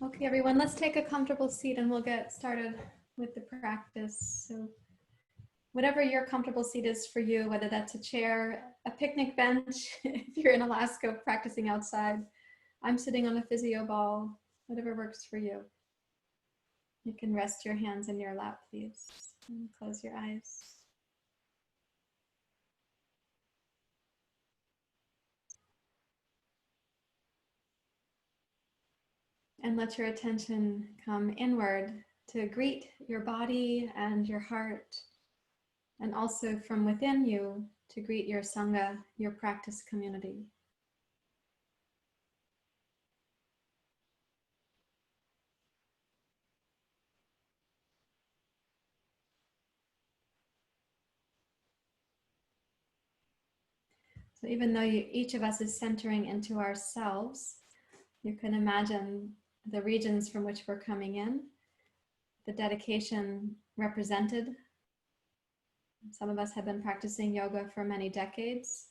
Okay, everyone, let's take a comfortable seat and we'll get started with the practice. So whatever your comfortable seat is for you, whether that's a chair, a picnic bench, if you're in Alaska practicing outside, I'm sitting on a physio ball, whatever works for you. You can rest your hands in your lap, please, and close your eyes. And let your attention come inward to greet your body and your heart, and also from within you to greet your Sangha, your practice community. So even though each of us is centering into ourselves, you can imagine the regions from which we're coming in, the dedication represented. Some of us have been practicing yoga for many decades,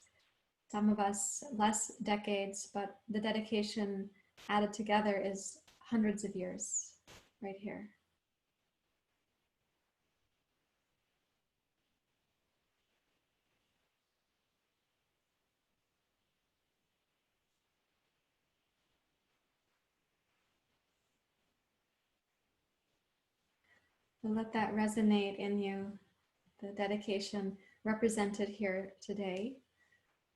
some of us less decades, but the dedication added together is hundreds of years right here. So let that resonate in you, the dedication represented here today,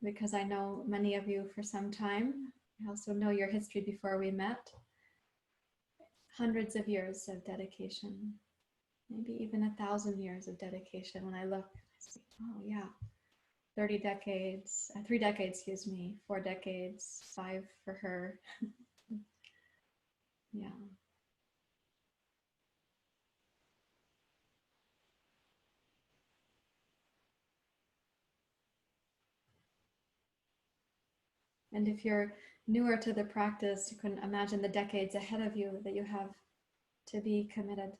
because I know many of you for some time. I also know your history before we met. Hundreds of years of dedication, maybe even 1,000 years of dedication. When I look, I see, oh yeah, 30 decades, 3 decades, excuse me, 4 decades, 5 for her. Yeah. And if you're newer to the practice, you can imagine the decades ahead of you that you have to be committed.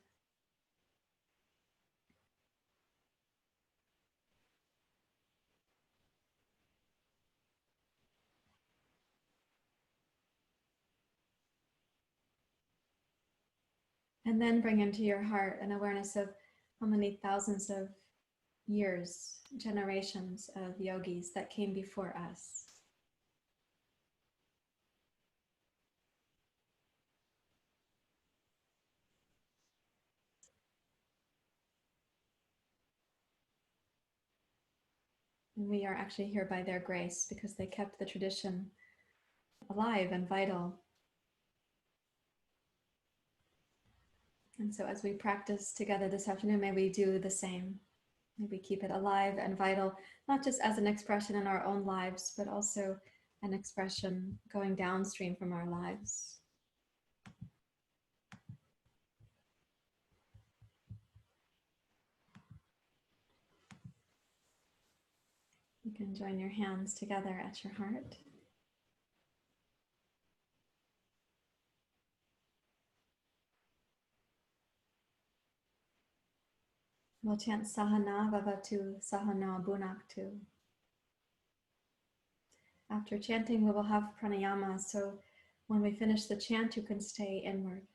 And then bring into your heart an awareness of how many thousands of years, generations of yogis that came before us. And we are actually here by their grace because they kept the tradition alive and vital. And so as we practice together this afternoon, may we do the same. May we keep it alive and vital, not just as an expression in our own lives, but also an expression going downstream from our lives. You can join your hands together at your heart. We'll chant Sahana Vavatu Sahana Bhunaktu. After chanting, we will have pranayama, so when we finish the chant, you can stay inward.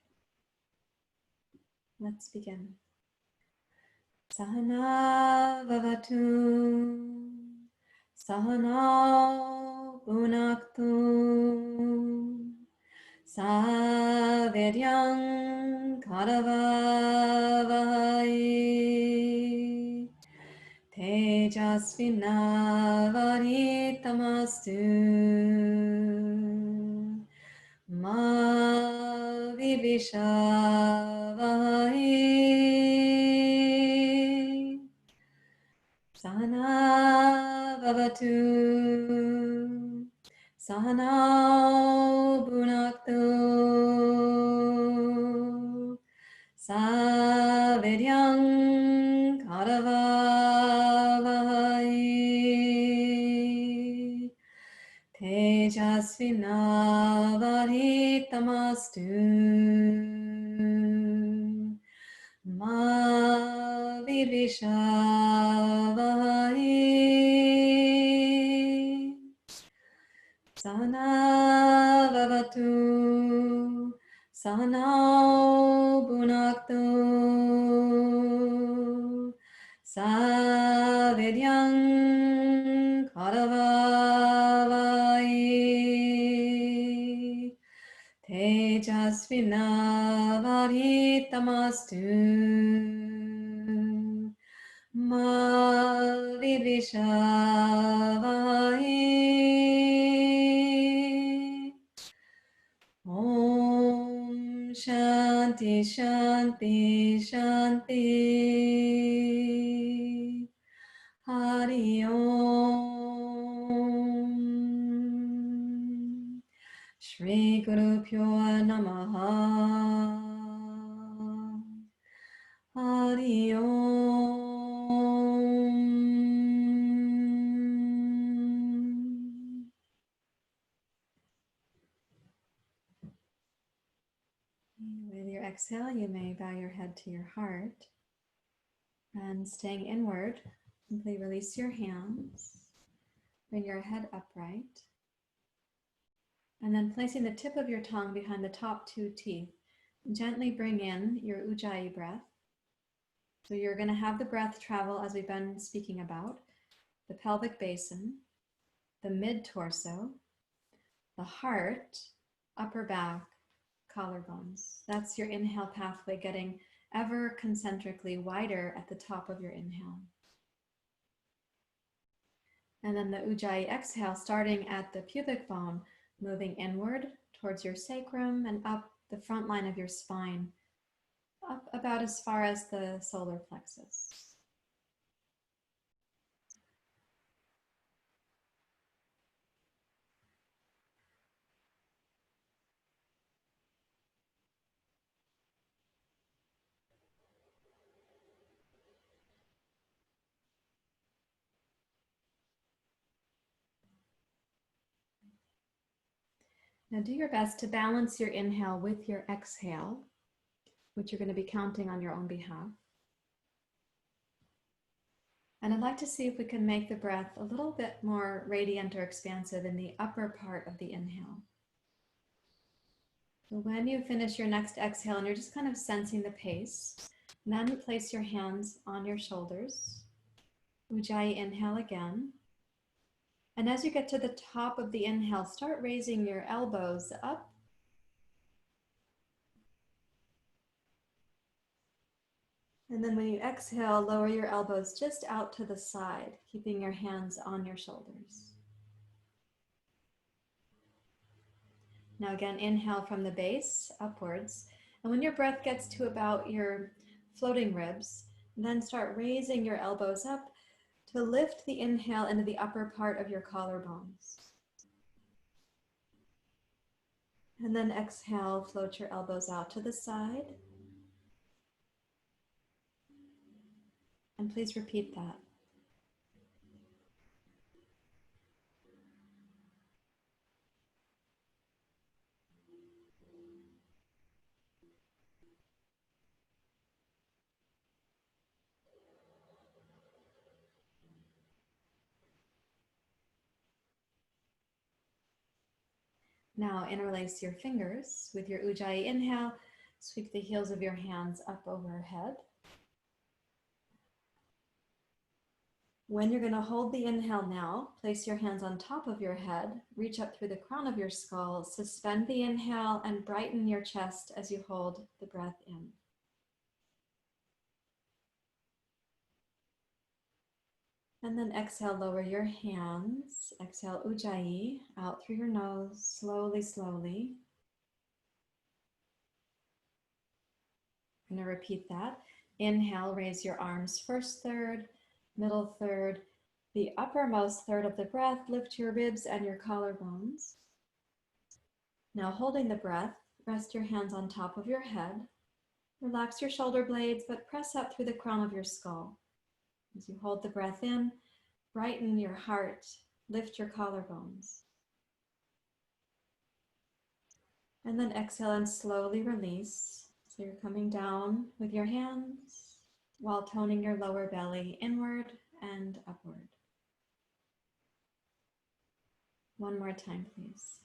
Let's begin. Sahana Vavatu Sahana Bhunaktu Saviryam Karavavai Tejasvinavaditamastu Ma Vivishavai Sahana Vavatu Sahana Bhunaktu Saviryam Karavavai Tejasvinavaditamastu Ma Vivishavai Sahana Vavatu Sahanau Bhunaktu Savidyang Karavavai Tejasvinavadhitamastu Ma Vidvishavai Om Shanti Shanti Shanti Hari Om Shri Guru Pyo Namaha Hari Om. With your exhale, you may bow your head to your heart, and staying inward, simply release your hands, bring your head upright, and then placing the tip of your tongue behind the top two teeth, gently bring in your Ujjayi breath. So you're going to have the breath travel, as we've been speaking about, the pelvic basin, the mid-torso, the heart, upper back, collarbones. That's your inhale pathway, getting ever concentrically wider at the top of your inhale. And then the Ujjayi exhale, starting at the pubic bone, moving inward towards your sacrum and up the front line of your spine, up about as far as the solar plexus. Now do your best to balance your inhale with your exhale, which you're going to be counting on your own behalf. And I'd like to see if we can make the breath a little bit more radiant or expansive in the upper part of the inhale. So when you finish your next exhale and you're just kind of sensing the pace, then place your hands on your shoulders. Ujjayi inhale again. And as you get to the top of the inhale, start raising your elbows up. And then when you exhale, lower your elbows just out to the side, keeping your hands on your shoulders. Now again, inhale from the base upwards. And when your breath gets to about your floating ribs, then start raising your elbows up to lift the inhale into the upper part of your collarbones. And then exhale, float your elbows out to the side. And please repeat that. Now interlace your fingers with your Ujjayi inhale. Sweep the heels of your hands up overhead. When you're going to hold the inhale now, place your hands on top of your head, reach up through the crown of your skull, suspend the inhale, and brighten your chest as you hold the breath in. And then exhale, lower your hands. Exhale, Ujjayi, out through your nose, slowly, slowly. I'm going to repeat that. Inhale, raise your arms first third, middle third, the uppermost third of the breath, lift your ribs and your collarbones. Now holding the breath, rest your hands on top of your head. Relax your shoulder blades, but press up through the crown of your skull. As you hold the breath in, brighten your heart, lift your collarbones. And then exhale and slowly release. So you're coming down with your hands while toning your lower belly inward and upward. One more time, please.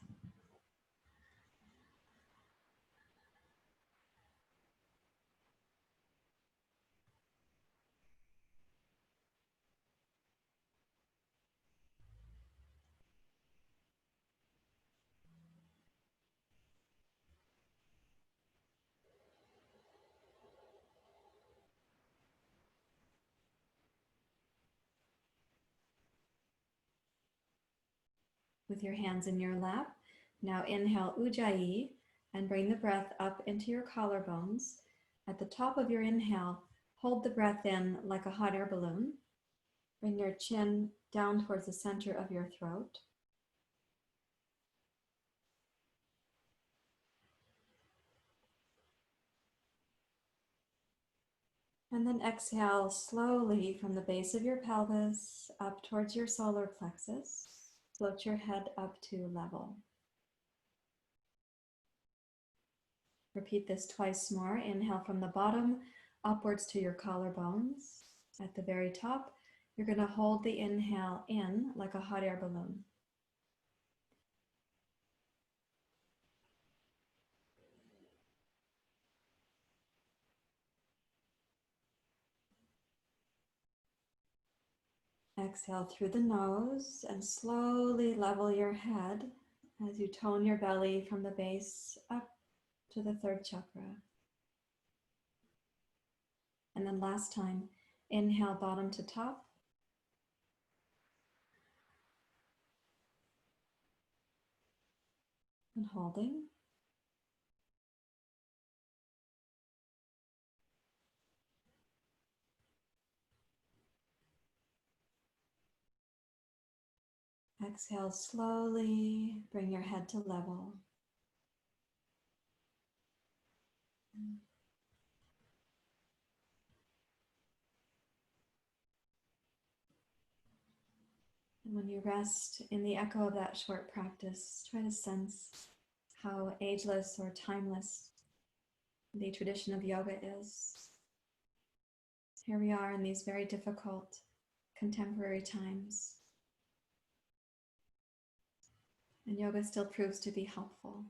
with your hands in your lap. Now inhale Ujjayi and bring the breath up into your collarbones. At the top of your inhale, hold the breath in like a hot air balloon. Bring your chin down towards the center of your throat. And then exhale slowly from the base of your pelvis up towards your solar plexus. Float your head up to level. Repeat this twice more. Inhale from the bottom upwards to your collarbones. At the very top, you're going to hold the inhale in like a hot air balloon. Exhale through the nose and slowly level your head as you tone your belly from the base up to the third chakra. And then last time, inhale bottom to top. And holding. Exhale slowly, bring your head to level. And when you rest in the echo of that short practice, try to sense how ageless or timeless the tradition of yoga is. Here we are in these very difficult contemporary times. And yoga still proves to be helpful.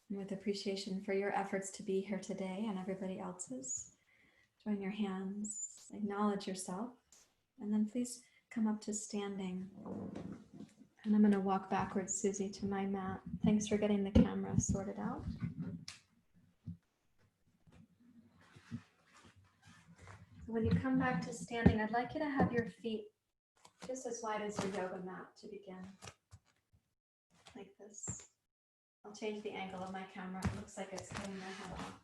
And with appreciation for your efforts to be here today and everybody else's, join your hands, acknowledge yourself, and then please come up to standing. And I'm going to walk backwards, Susie, to my mat. Thanks for getting the camera sorted out. So when you come back to standing, I'd like you to have your feet just as wide as your yoga mat to begin. Like this. I'll change the angle of my camera. It looks like it's cutting my head off.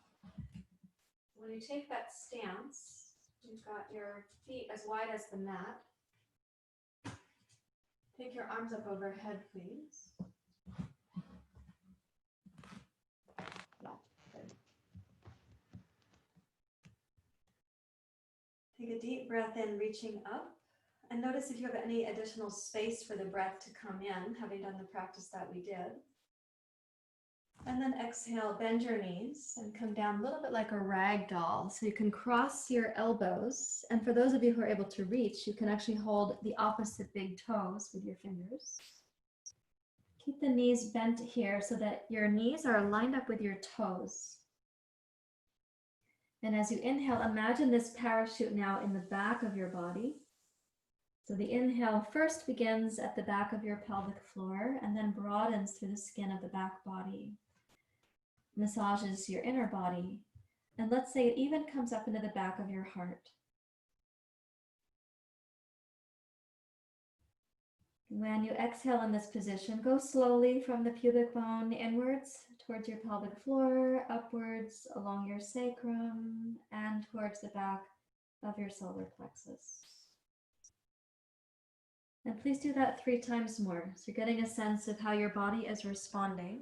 When you take that stance, you've got your feet as wide as the mat. Take your arms up overhead, please. Yeah, good. Take a deep breath in, reaching up. And notice if you have any additional space for the breath to come in, having done the practice that we did. And then exhale, bend your knees and come down a little bit like a rag doll. So you can cross your elbows. And for those of you who are able to reach, you can actually hold the opposite big toes with your fingers. Keep the knees bent here so that your knees are lined up with your toes. And as you inhale, imagine this parachute now in the back of your body. So the inhale first begins at the back of your pelvic floor and then broadens through the skin of the back body. Massages your inner body. And let's say it even comes up into the back of your heart. When you exhale in this position, go slowly from the pubic bone inwards towards your pelvic floor, upwards along your sacrum, and towards the back of your solar plexus. And please do that 3 times more. So you're getting a sense of how your body is responding.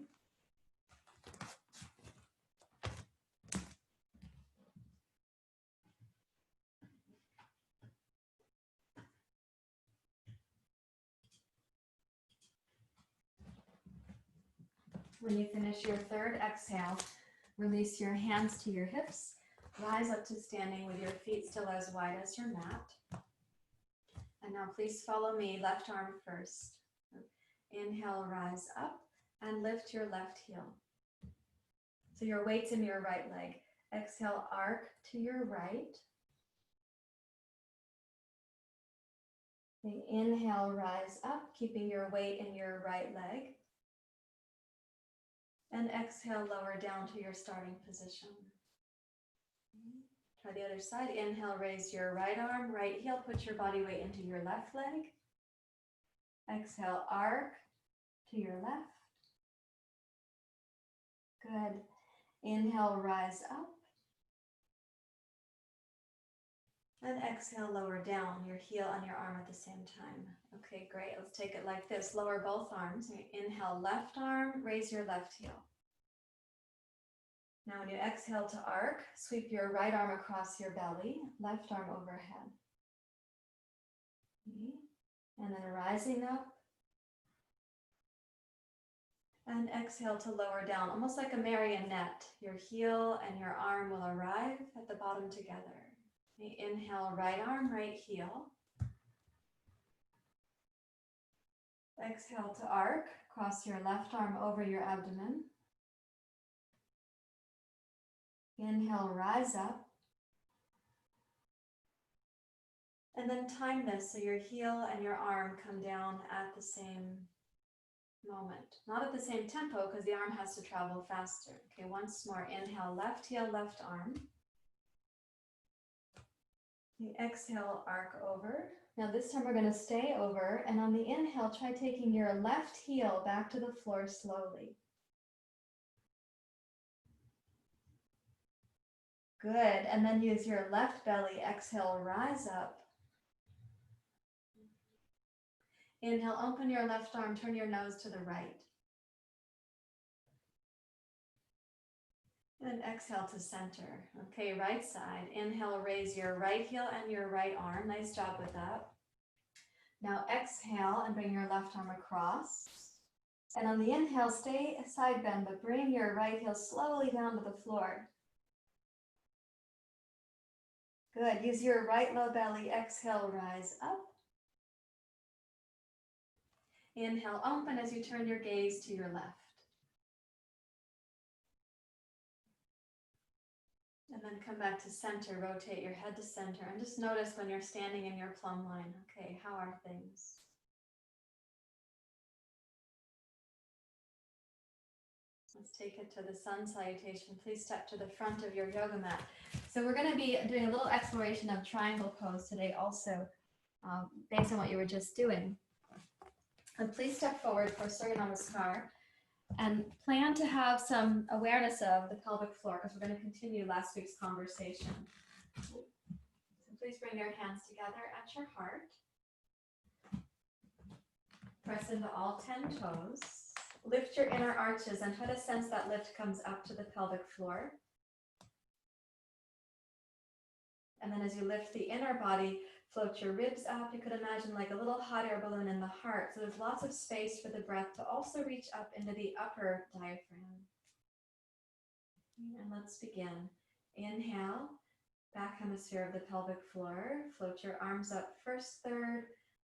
When you finish your third exhale, release your hands to your hips, rise up to standing with your feet still as wide as your mat. And now please follow me, left arm first. Inhale, rise up and lift your left heel. So your weight's in your right leg. Exhale, arc to your right. Inhale, rise up, keeping your weight in your right leg. And exhale, lower down to your starting position. Try the other side. Inhale, raise your right arm, right heel, put your body weight into your left leg. Exhale, arc to your left. Good. Inhale, rise up. And exhale, lower down your heel and your arm at the same time. Okay, great. Let's take it like this. Lower both arms. Inhale, left arm, raise your left heel. Now when you exhale to arc, sweep your right arm across your belly, left arm overhead. And then rising up. And exhale to lower down, almost like a marionette. Your heel and your arm will arrive at the bottom together. Inhale, right arm, right heel. Exhale to arc, cross your left arm over your abdomen. Inhale, rise up. And then time this so your heel and your arm come down at the same moment. Not at the same tempo because the arm has to travel faster. Okay, once more. Inhale, left heel, left arm. The exhale, arc over. Now this time we're going to stay over, and on the inhale, try taking your left heel back to the floor slowly. Good, and then use your left belly, exhale, rise up. Inhale, open your left arm, turn your nose to the right. And exhale to center. Okay, right side. Inhale, raise your right heel and your right arm. Nice job with that. Now exhale and bring your left arm across. And on the inhale, stay a side bend, but bring your right heel slowly down to the floor. Good. Use your right low belly. Exhale, rise up. Inhale, open as you turn your gaze to your left. And then come back to center, rotate your head to center, and just notice when you're standing in your plumb line. Okay, how are things? Let's take it to the sun salutation. Please step to the front of your yoga mat. So we're going to be doing a little exploration of triangle pose today also, based on what you were just doing. And please step forward for Surya Namaskar. And plan to have some awareness of the pelvic floor because we're going to continue last week's conversation. So please bring your hands together at your heart. Press into all 10 toes. Lift your inner arches and try to sense that lift comes up to the pelvic floor. And then as you lift the inner body, float your ribs up. You could imagine like a little hot air balloon in the heart. So there's lots of space for the breath to also reach up into the upper diaphragm. And let's begin. Inhale, back hemisphere of the pelvic floor. Float your arms up, first third,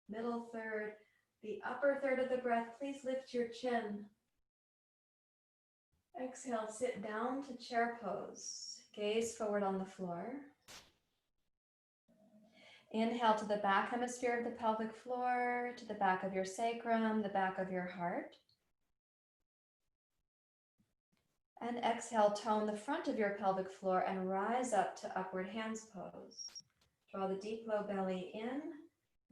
middle third, the upper third of the breath. Please lift your chin. Exhale, sit down to chair pose. Gaze forward on the floor. Inhale to the back hemisphere of the pelvic floor, to the back of your sacrum, the back of your heart. And exhale, tone the front of your pelvic floor and rise up to upward hands pose. Draw the deep low belly in,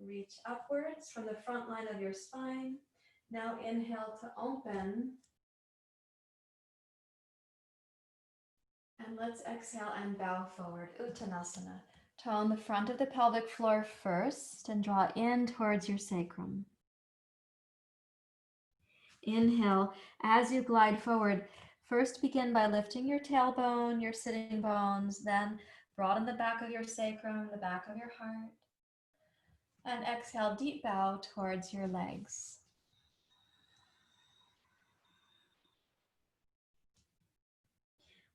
reach upwards from the front line of your spine. Now inhale to open. And let's exhale and bow forward, Uttanasana. Tone the front of the pelvic floor first and draw in towards your sacrum. Inhale, as you glide forward, first begin by lifting your tailbone, your sitting bones, then broaden the back of your sacrum, the back of your heart. And exhale, deep bow towards your legs.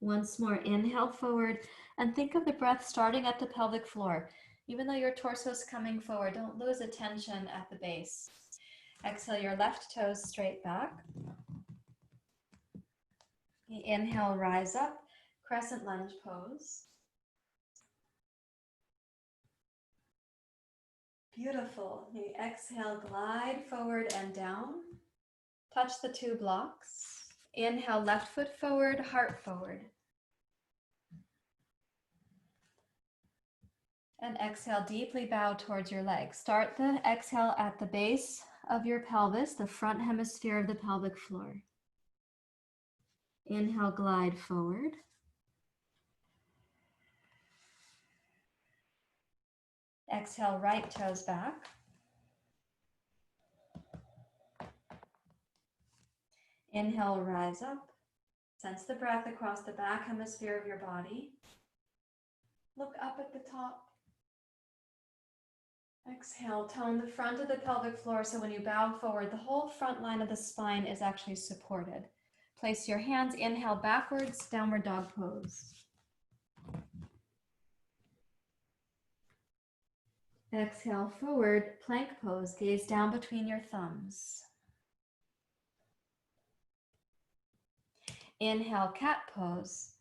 Once more, inhale forward and think of the breath starting at the pelvic floor. Even though your torso is coming forward, don't lose attention at the base. Exhale your left toes straight back. Inhale, rise up, crescent lunge pose. Beautiful. Exhale, glide forward and down. Touch the two blocks. Inhale, left foot forward, heart forward. And exhale, deeply bow towards your legs. Start the exhale at the base of your pelvis, the front hemisphere of the pelvic floor. Inhale, glide forward. Exhale, right toes back. Inhale, rise up. Sense the breath across the back hemisphere of your body. Look up at the top. Exhale, tone the front of the pelvic floor so when you bow forward, the whole front line of the spine is actually supported. Place your hands, inhale backwards, downward dog pose. Exhale forward, plank pose, gaze down between your thumbs. Inhale, cat pose.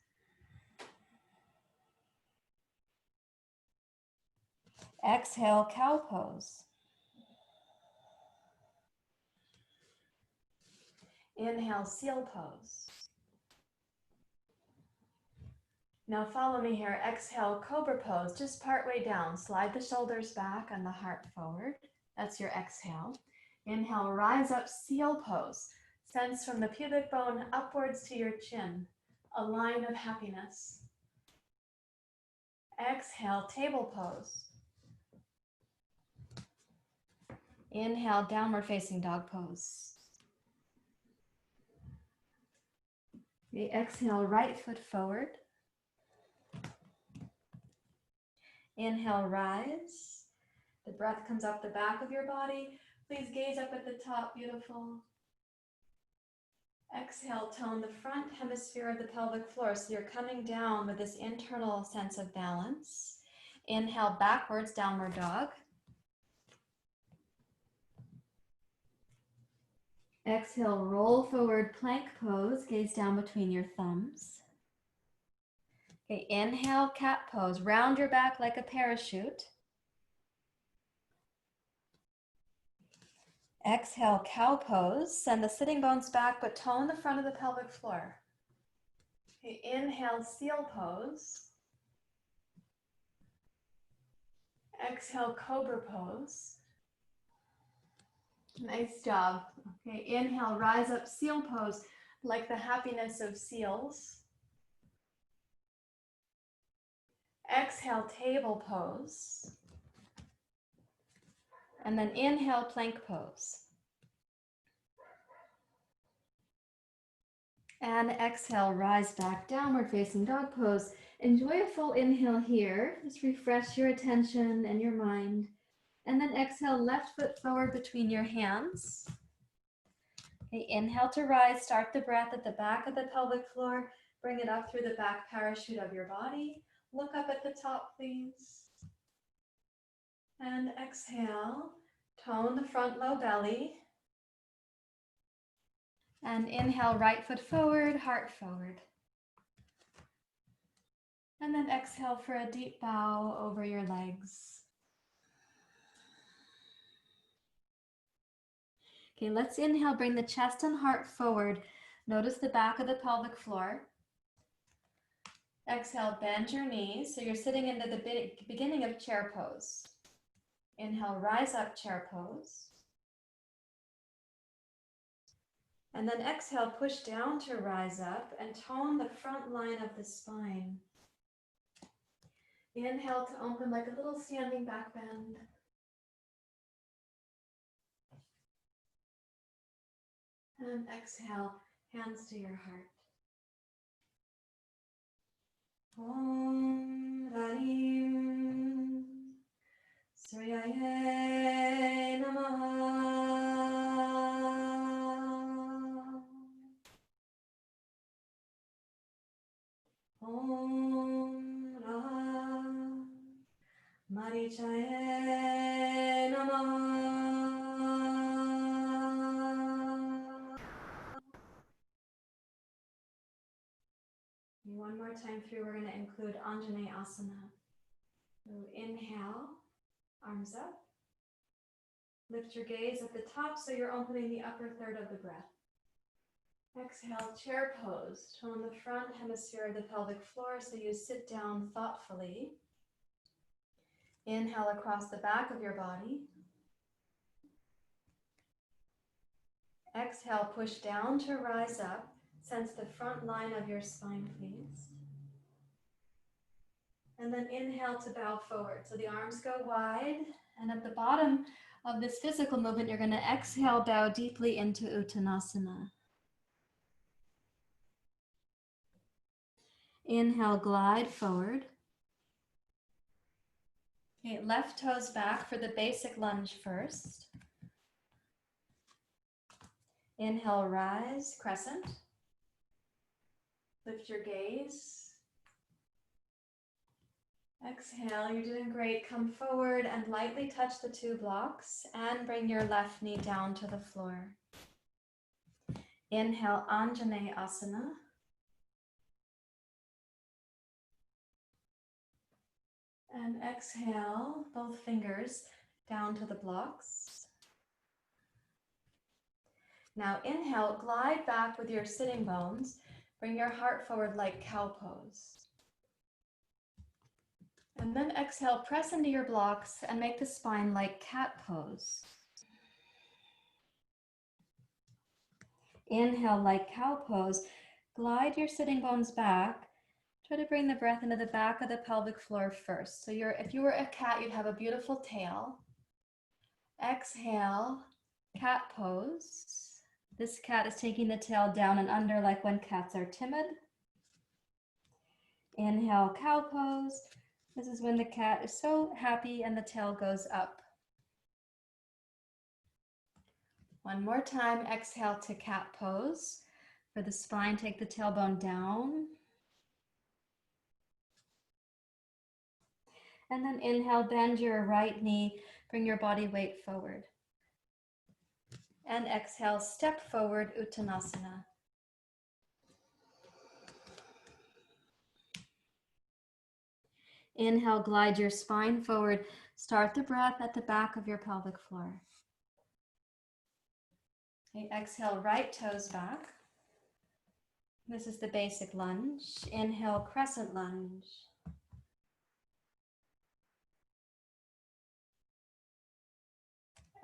Exhale, cow pose. Inhale, seal pose. Now follow me here. Exhale, cobra pose, just part way down. Slide the shoulders back and the heart forward. That's your exhale. Inhale, rise up, seal pose. Sense from the pubic bone upwards to your chin, a line of happiness. Exhale, table pose. Inhale, downward facing dog pose. Exhale, right foot forward. Inhale, rise. The breath comes up the back of your body. Please gaze up at the top, beautiful. Exhale, tone the front hemisphere of the pelvic floor. So you're coming down with this internal sense of balance. Inhale, backwards, downward dog. Exhale, roll forward, plank pose. Gaze down between your thumbs. Okay, inhale, cat pose. Round your back like a parachute. Exhale, cow pose. Send the sitting bones back, but tone the front of the pelvic floor. Okay, inhale, seal pose. Exhale, cobra pose. Nice job. Okay, inhale, rise up, seal pose, like the happiness of seals. Exhale, table pose. And then inhale, plank pose. And exhale, rise back, downward facing dog pose. Enjoy a full inhale here. Just refresh your attention and your mind. And then exhale, left foot forward between your hands. Okay, inhale to rise. Start the breath at the back of the pelvic floor. Bring it up through the back parachute of your body. Look up at the top, please. And exhale. Tone the front low belly. And inhale, right foot forward, heart forward. And then exhale for a deep bow over your legs. Okay, let's inhale, bring the chest and heart forward. Notice the back of the pelvic floor. Exhale, bend your knees. So you're sitting into the beginning of chair pose. Inhale, rise up, chair pose. And then exhale, push down to rise up and tone the front line of the spine. Inhale to open like a little standing back bend. And exhale, hands to your heart. Om Rarim Suryaye Namaha. Om Ra Mari Manichaye Namah. One more time through, we're going to include Anjane Asana. So inhale, arms up. Lift your gaze at the top so you're opening the upper third of the breath. Exhale, chair pose. Tone the front hemisphere of the pelvic floor so you sit down thoughtfully. Inhale across the back of your body. Exhale, push down to rise up. Sense the front line of your spine, please. And then inhale to bow forward. So the arms go wide. And at the bottom of this physical movement, you're going to exhale, bow deeply into Uttanasana. Inhale, glide forward. Okay, left toes back for the basic lunge first. Inhale, rise, crescent. Lift your gaze. Exhale, you're doing great. Come forward and lightly touch the two blocks and bring your left knee down to the floor. Inhale, Anjane Asana. And exhale, both fingers down to the blocks. Now inhale, glide back with your sitting bones. Bring your heart forward like cow pose. And then exhale, press into your blocks and make the spine like cat pose. Inhale, like cow pose. Glide your sitting bones back. Try to bring the breath into the back of the pelvic floor first. So if you were a cat, you'd have a beautiful tail. Exhale, cat pose. This cat is taking the tail down and under like when cats are timid. Inhale, cow pose. This is when the cat is so happy and the tail goes up. One more time, exhale to cat pose. For the spine, take the tailbone down. And then inhale, bend your right knee, bring your body weight forward. And exhale, step forward, Uttanasana. Inhale, glide your spine forward. Start the breath at the back of your pelvic floor. Okay, exhale, right toes back. This is the basic lunge. Inhale, crescent lunge.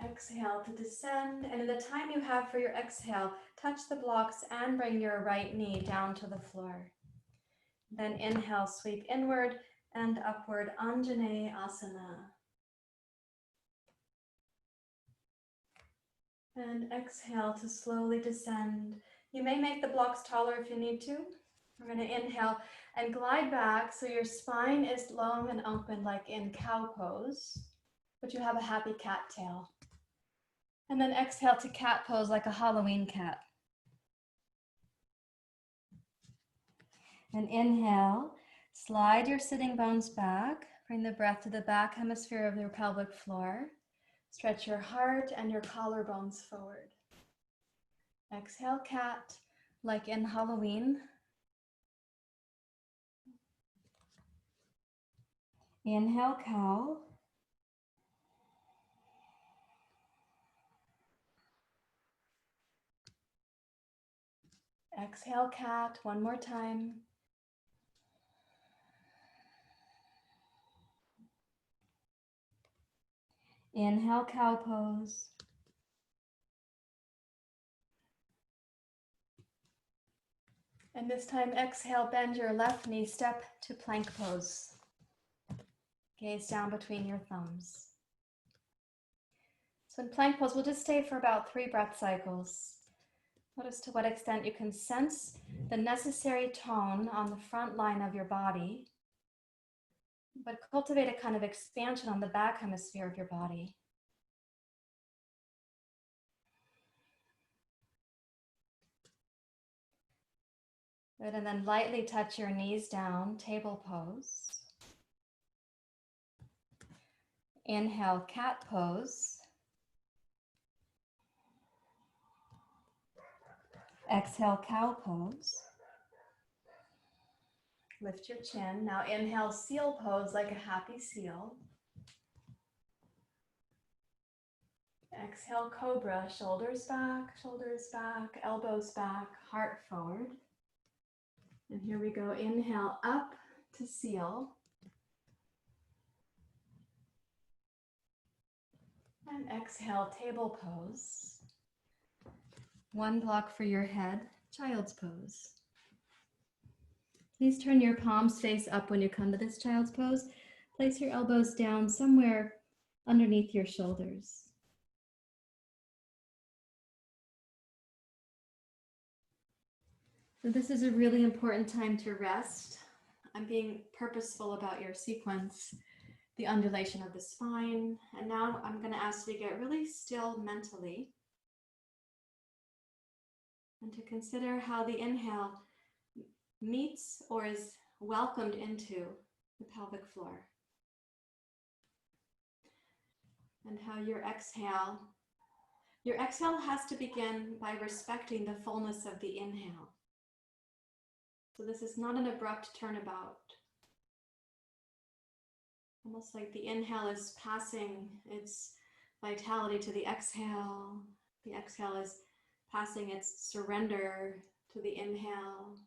Exhale to descend, and in the time you have for your exhale, touch the blocks and bring your right knee down to the floor. Then inhale, sweep inward and upward, Anjane Asana. And exhale to slowly descend. You may make the blocks taller if you need to. We're going to inhale and glide back so your spine is long and open like in cow pose, but you have a happy cat tail. And then exhale to cat pose like a Halloween cat. And inhale, slide your sitting bones back. Bring the breath to the back hemisphere of your pelvic floor. Stretch your heart and your collarbones forward. Exhale, cat, like in Halloween. Inhale, cow. Exhale, cat, one more time. Inhale, cow pose. And this time, exhale, bend your left knee, step to plank pose. Gaze down between your thumbs. So in plank pose, we'll just stay for about 3 breath cycles. Notice to what extent you can sense the necessary tone on the front line of your body, but cultivate a kind of expansion on the back hemisphere of your body. Good, and then lightly touch your knees down, table pose. Inhale, cat pose. Exhale, cow pose. Lift your chin. Now inhale, seal pose like a happy seal. Exhale, cobra, shoulders back, elbows back, heart forward. And here we go, inhale up to seal. And exhale, table pose. One block for your head, child's pose. Please turn your palms face up when you come to this child's pose. Place your elbows down somewhere underneath your shoulders. So this is a really important time to rest. I'm being purposeful about your sequence, the undulation of the spine. And now I'm going to ask you to get really still mentally and to consider how the inhale meets or is welcomed into the pelvic floor. And how your exhale has to begin by respecting the fullness of the inhale. So this is not an abrupt turnabout. Almost like the inhale is passing its vitality to the exhale. The exhale is passing its surrender to the inhale.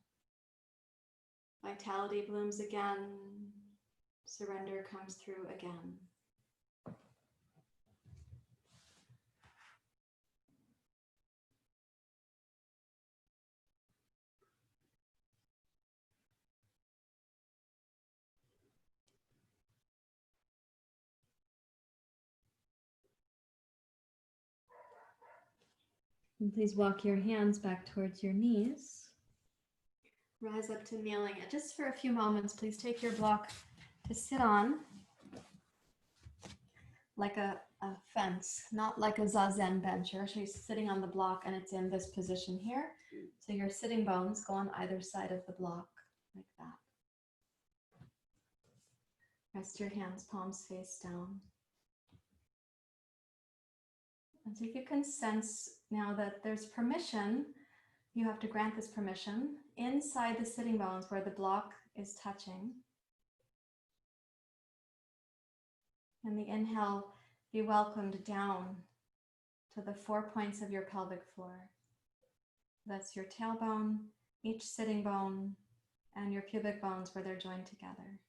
Vitality blooms again. Surrender comes through again. And please walk your hands back towards your knees. Rise up to kneeling. And just for a few moments, please take your block to sit on like a fence, not like a zazen bench. You're actually sitting on the block and it's in this position here. So your sitting bones go on either side of the block like that. Rest your hands, palms face down. And so if you can sense now that there's permission, you have to grant this permission inside the sitting bones where the block is touching. And the inhale be welcomed down to the 4 points of your pelvic floor. That's your tailbone, each sitting bone, and your pubic bones where they're joined together.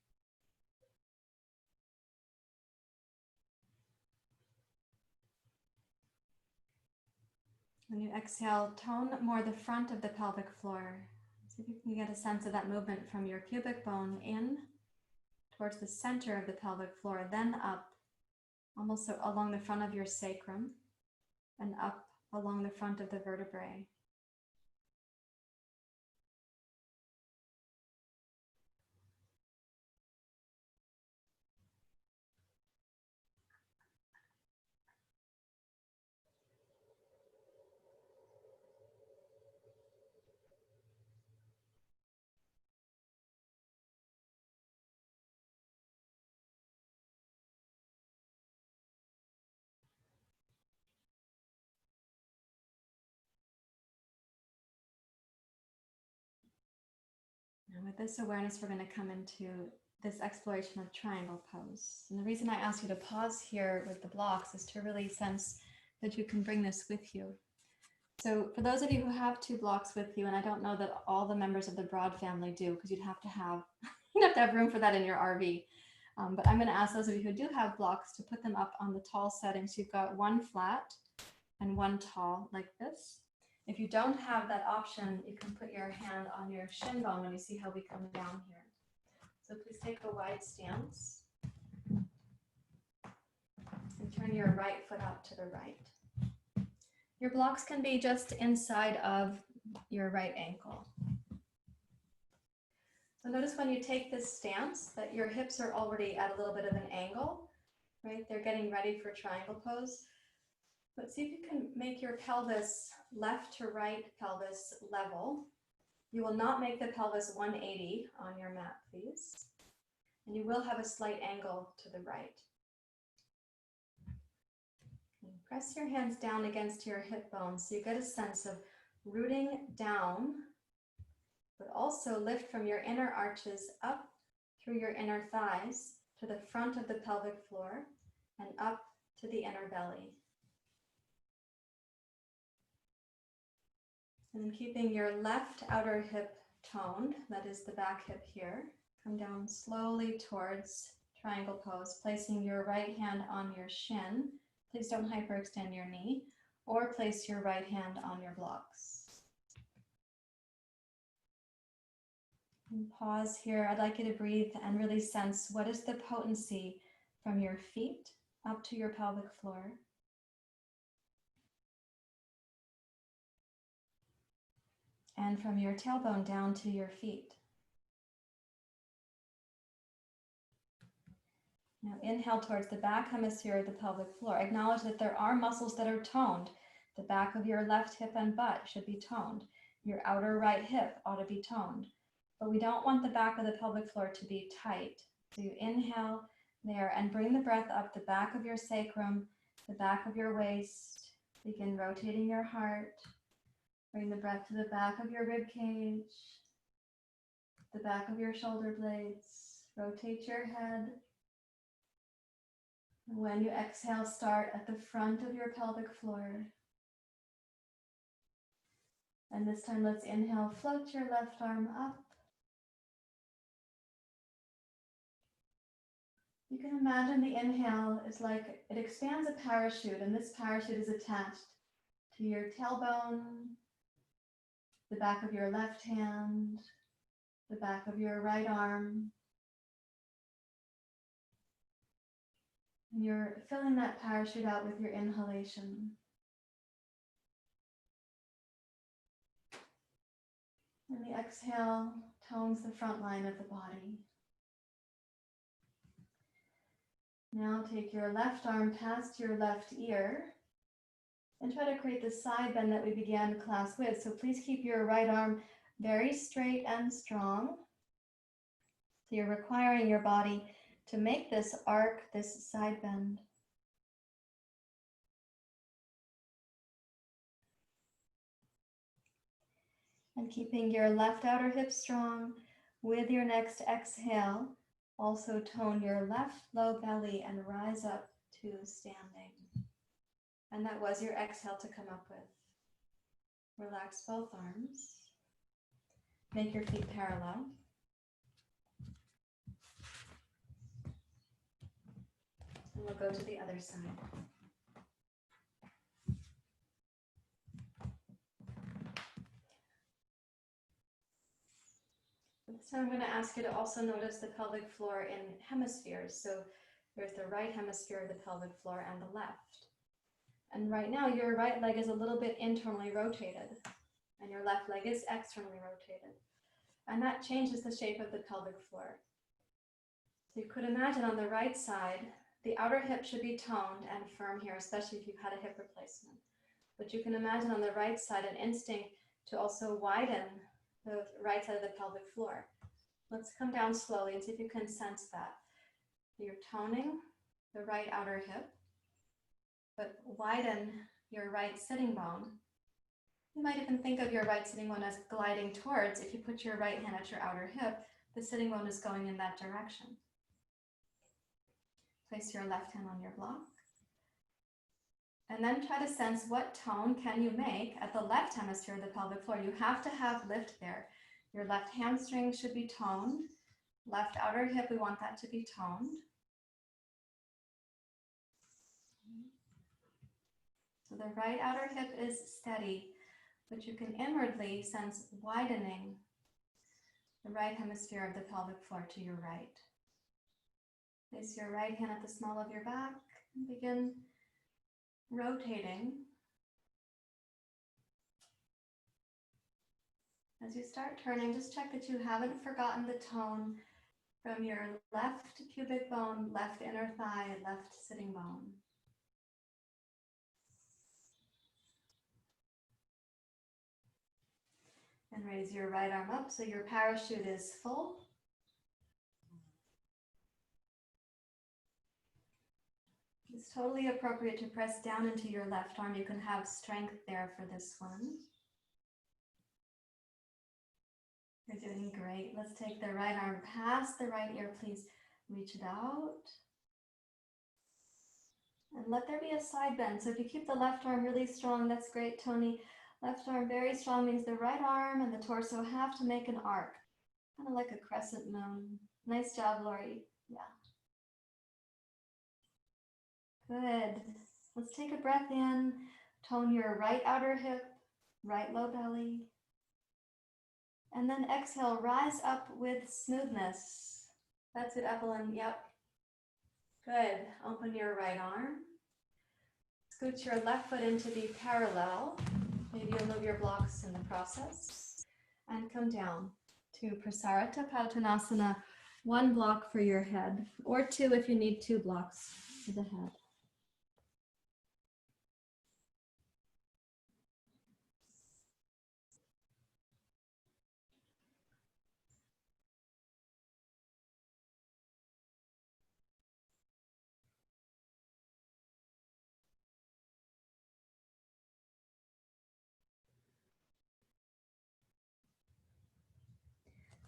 When you exhale, tone more the front of the pelvic floor. See if you can get a sense of that movement from your pubic bone in towards the center of the pelvic floor, then up almost along the front of your sacrum and up along the front of the vertebrae. Now with this awareness, we're going to come into this exploration of triangle pose. And the reason I ask you to pause here with the blocks is to really sense that you can bring this with you. So for those of you who have 2 blocks with you, and I don't know that all the members of the Broad family do, because you'd have to have room for that in your RV. But I'm going to ask those of you who do have blocks to put them up on the tall setting. So you've got 1 flat and 1 tall like this. If you don't have that option, you can put your hand on your shin bone when you see how we come down here. So please take a wide stance and turn your right foot out to the right. Your blocks can be just inside of your right ankle. So notice when you take this stance that your hips are already at a little bit of an angle, right? They're getting ready for triangle pose. But see if you can make your pelvis left to right pelvis level. You will not make the pelvis 180 on your mat, please. And you will have a slight angle to the right. Press your hands down against your hip bones so you get a sense of rooting down, but also lift from your inner arches up through your inner thighs to the front of the pelvic floor and up to the inner belly. And keeping your left outer hip toned, that is the back hip here, come down slowly towards triangle pose, placing your right hand on your shin. Please don't hyperextend your knee, or place your right hand on your blocks. And pause here. I'd like you to breathe and really sense what is the potency from your feet up to your pelvic floor. And from your tailbone down to your feet. Now inhale towards the back hemisphere of the pelvic floor. Acknowledge that there are muscles that are toned. The back of your left hip and butt should be toned. Your outer right hip ought to be toned. But we don't want the back of the pelvic floor to be tight. So you inhale there and bring the breath up the back of your sacrum, the back of your waist. Begin rotating your heart. Bring the breath to the back of your rib cage, the back of your shoulder blades. Rotate your head. And when you exhale, start at the front of your pelvic floor. And this time, let's inhale, float your left arm up. You can imagine the inhale is like it expands a parachute, and this parachute is attached to your tailbone, the back of your left hand, the back of your right arm. And you're filling that parachute out with your inhalation. And the exhale tones the front line of the body. Now take your left arm past your left ear and try to create the side bend that we began class with. So please keep your right arm very straight and strong. So you're requiring your body to make this arc, this side bend. And keeping your left outer hip strong, with your next exhale, also tone your left low belly and rise up to standing. And that was your exhale to come up with. Relax both arms. Make your feet parallel. And we'll go to the other side. This time I'm going to ask you to also notice the pelvic floor in hemispheres. So there's the right hemisphere of the pelvic floor and the left. And right now your right leg is a little bit internally rotated and your left leg is externally rotated. And that changes the shape of the pelvic floor. So you could imagine on the right side, the outer hip should be toned and firm here, especially if you've had a hip replacement. But you can imagine on the right side an instinct to also widen the right side of the pelvic floor. Let's come down slowly and see if you can sense that. You're toning the right outer hip, but widen your right sitting bone. You might even think of your right sitting bone as gliding towards. If you put your right hand at your outer hip, the sitting bone is going in that direction. Place your left hand on your block. And then try to sense what tone can you make at the left hemisphere of the pelvic floor. You have to have lift there. Your left hamstring should be toned. Left outer hip, we want that to be toned. So the right outer hip is steady, but you can inwardly sense widening the right hemisphere of the pelvic floor to your right. Place your right hand at the small of your back and begin rotating. As you start turning, just check that you haven't forgotten the tone from your left pubic bone, left inner thigh, left sitting bone. And raise your right arm up so your parachute is full. It's totally appropriate to press down into your left arm. You can have strength there for this one. You're doing great. Let's take the right arm past the right ear. Please reach it out. And let there be a side bend. So if you keep the left arm really strong, that's great, Tony. Left arm very strong means the right arm and the torso have to make an arc, kind of like a crescent moon. Nice job, Lori. Yeah. Good. Let's take a breath in. Tone your right outer hip, right low belly. And then exhale, rise up with smoothness. That's it, Evelyn. Yep. Good. Open your right arm. Scoot your left foot in to be parallel. Maybe you'll move your blocks in the process. And come down to Prasarita Padottanasana. One block for your head, or two if you need 2 blocks for the head.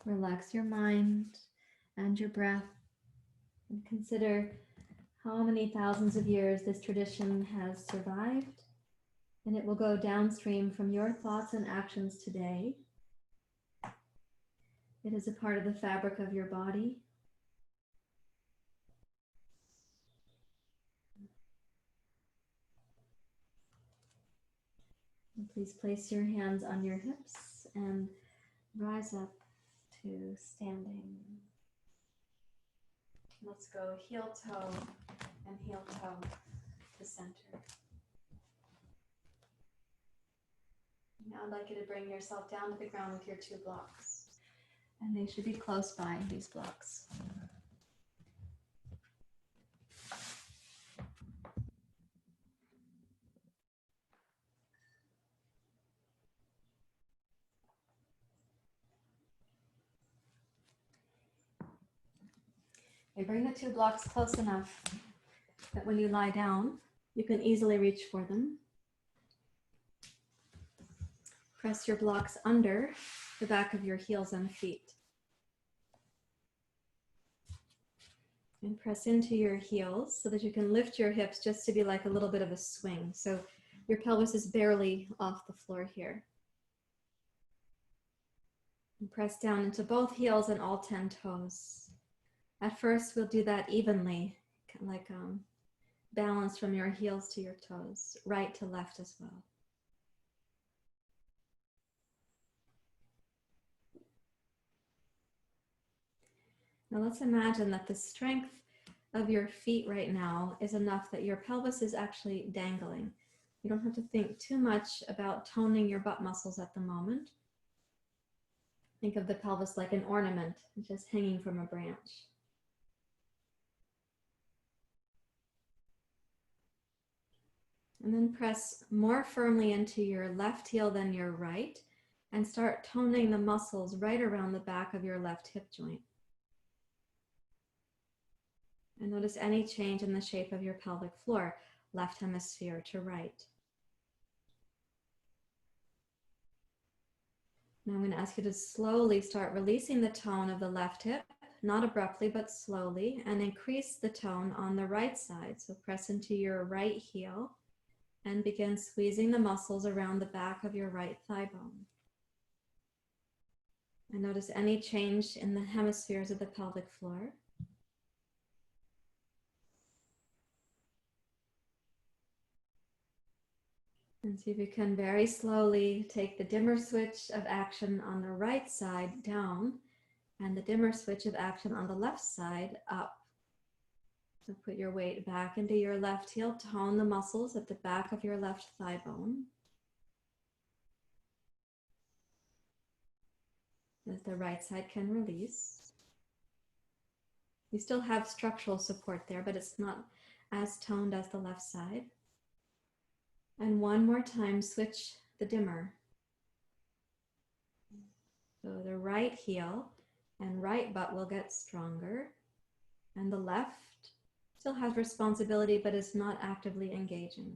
Relax your mind and your breath and consider how many thousands of years this tradition has survived, and it will go downstream from your thoughts and actions today. It is a part of the fabric of your body. And please place your hands on your hips and rise up to standing. Let's go heel toe and heel toe to center. Now I'd like you to bring yourself down to the ground with your 2 blocks. And they should be close by, these blocks. Okay, bring the 2 blocks close enough that when you lie down, you can easily reach for them. Press your blocks under the back of your heels and feet. And press into your heels so that you can lift your hips just to be like a little bit of a swing. So your pelvis is barely off the floor here. And press down into both heels and all 10 toes. At first, we'll do that evenly, like balance from your heels to your toes, right to left as well. Now let's imagine that the strength of your feet right now is enough that your pelvis is actually dangling. You don't have to think too much about toning your butt muscles at the moment. Think of the pelvis like an ornament, just hanging from a branch. And then press more firmly into your left heel than your right and start toning the muscles right around the back of your left hip joint. And notice any change in the shape of your pelvic floor, left hemisphere to right. Now I'm going to ask you to slowly start releasing the tone of the left hip, not abruptly, but slowly, and increase the tone on the right side. So press into your right heel and begin squeezing the muscles around the back of your right thigh bone. And notice any change in the hemispheres of the pelvic floor. And see if you can very slowly take the dimmer switch of action on the right side down and the dimmer switch of action on the left side up. So put your weight back into your left heel, tone the muscles at the back of your left thigh bone. As the right side can release. You still have structural support there, but it's not as toned as the left side. And one more time, switch the dimmer. So the right heel and right butt will get stronger, and the left Still has responsibility, but is not actively engaging.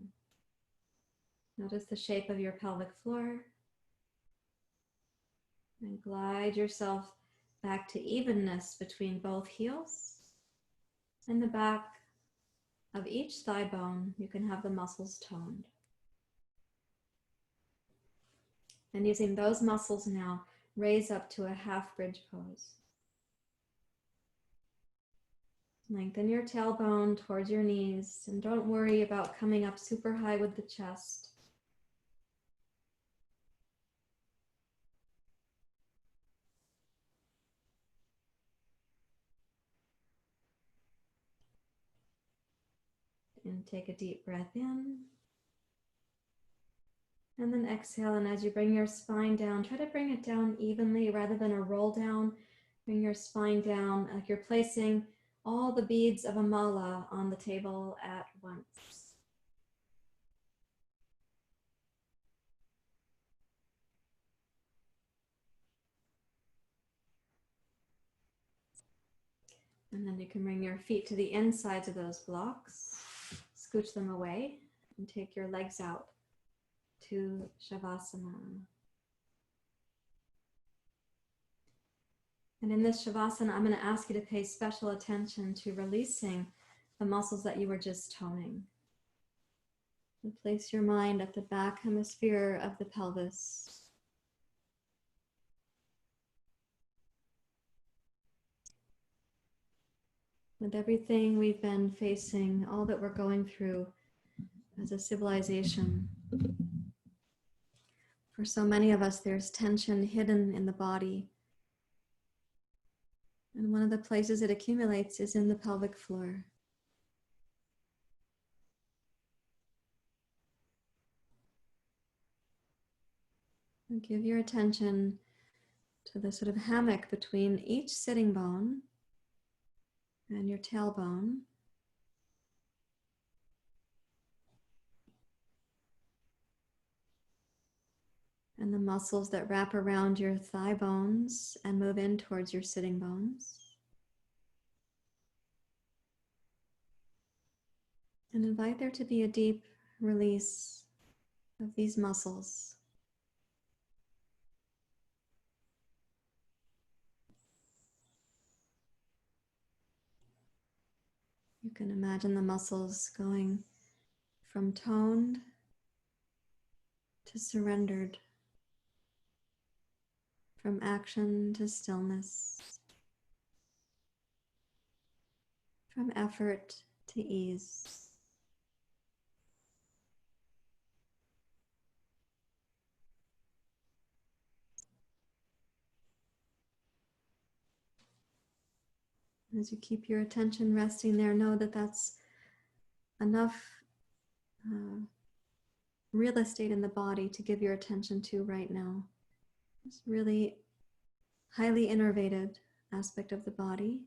Notice the shape of your pelvic floor and glide yourself back to evenness between both heels and the back of each thigh bone. You can have the muscles toned. And using those muscles now, raise up to a half bridge pose. Lengthen your tailbone towards your knees and don't worry about coming up super high with the chest. And take a deep breath in. And then exhale, and as you bring your spine down, try to bring it down evenly rather than a roll down. Bring your spine down like you're placing all the beads of a mala on the table at once. And then you can bring your feet to the insides of those blocks, scooch them away, and take your legs out to Shavasana. And in this Shavasana, I'm going to ask you to pay special attention to releasing the muscles that you were just toning. And place your mind at the back hemisphere of the pelvis. With everything we've been facing, all that we're going through as a civilization, for so many of us, there's tension hidden in the body. And one of the places it accumulates is in the pelvic floor. And give your attention to the sort of hammock between each sitting bone and your tailbone. And the muscles that wrap around your thigh bones and move in towards your sitting bones. And invite there to be a deep release of these muscles. You can imagine the muscles going from toned to surrendered, from action to stillness, from effort to ease. As you keep your attention resting there, know that that's enough real estate in the body to give your attention to right now. It's really highly innervated aspect of the body.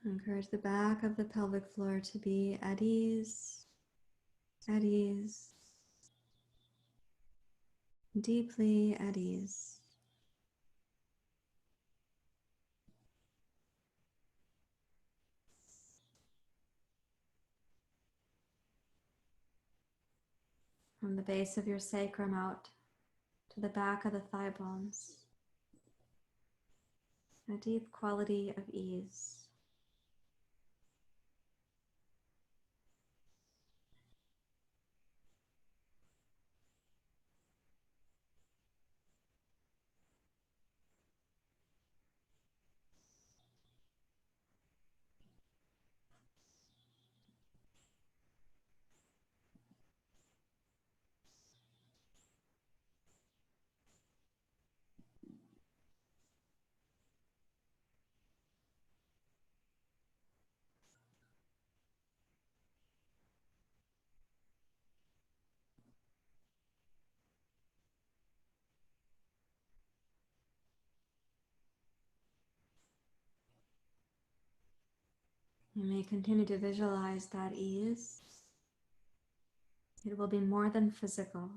Encourage the back of the pelvic floor to be at ease, deeply at ease. From the base of your sacrum out to the back of the thigh bones. A deep quality of ease. You may continue to visualize that ease. It will be more than physical.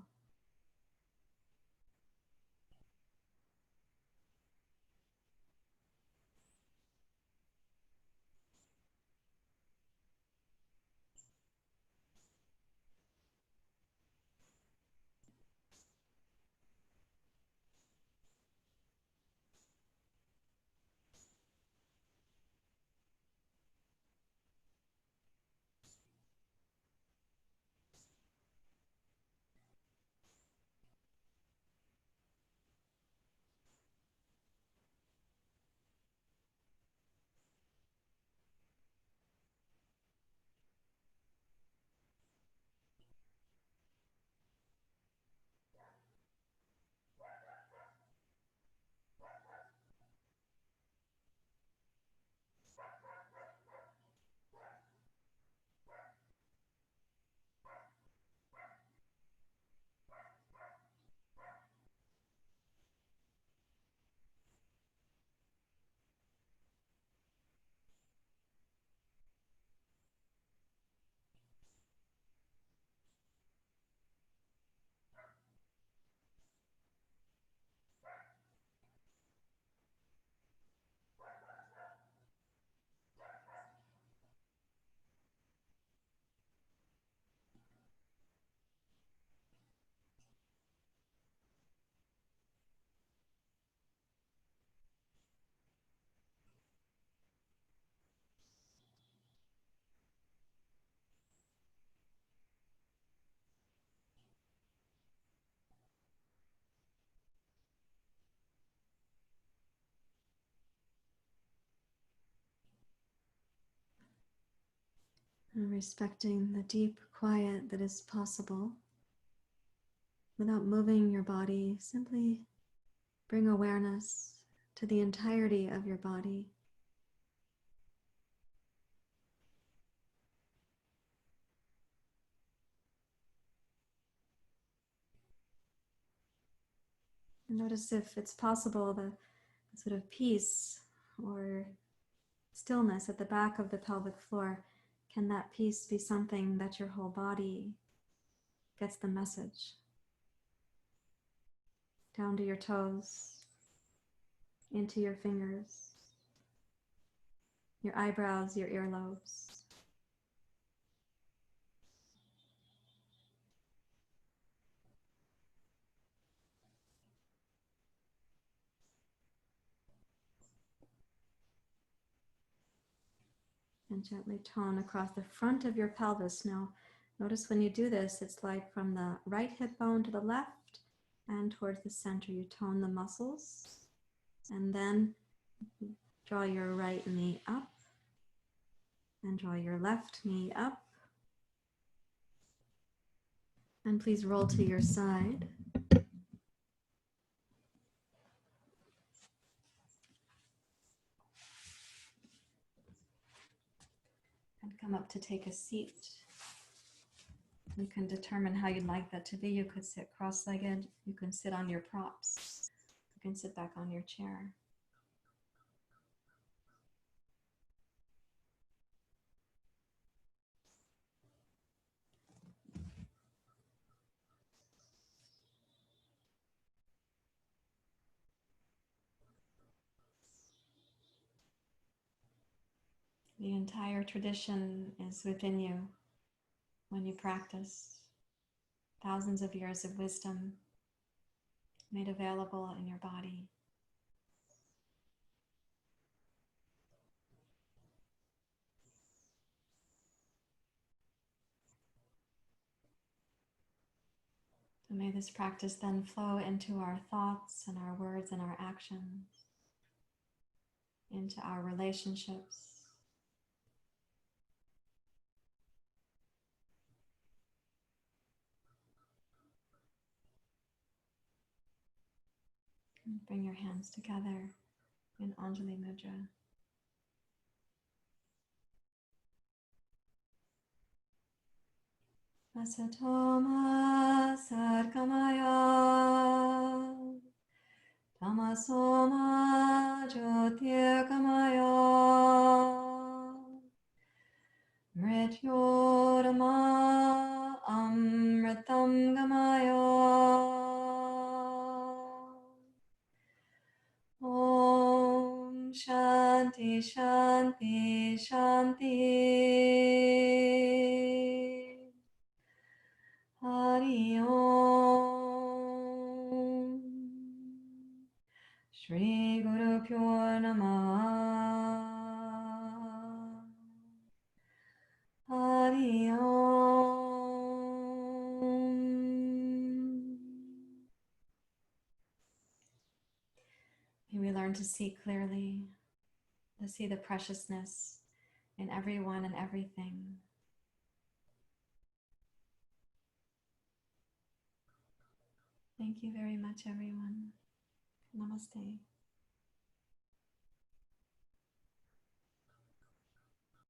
And respecting the deep quiet that is possible without moving your body, simply bring awareness to the entirety of your body. And notice if it's possible the sort of peace or stillness at the back of the pelvic floor. Can that peace be something that your whole body gets the message? Down to your toes, into your fingers, your eyebrows, your earlobes. And gently tone across the front of your pelvis. Now, notice when you do this, it's like from the right hip bone to the left and towards the center. You tone the muscles and then draw your right knee up and draw your left knee up. And please roll to your side. And come up to take a seat. You can determine how you'd like that to be. You could sit cross-legged. You can sit on your props. You can sit back on your chair. The entire tradition is within you when you practice. Thousands of years of wisdom made available in your body. So may this practice then flow into our thoughts and our words and our actions, into our relationships. And bring your hands together in Anjali Mudra. Asatoma Sargamaya Tamasoma Jyotirgamaya Mrityorama Amritam Gamayo. Om Shanti Shanti Shanti. Hari Om. Shri Guru Pyo Namah. Hari Om. May we learn to see clearly, to see the preciousness in everyone and everything. Thank you very much, everyone. Namaste.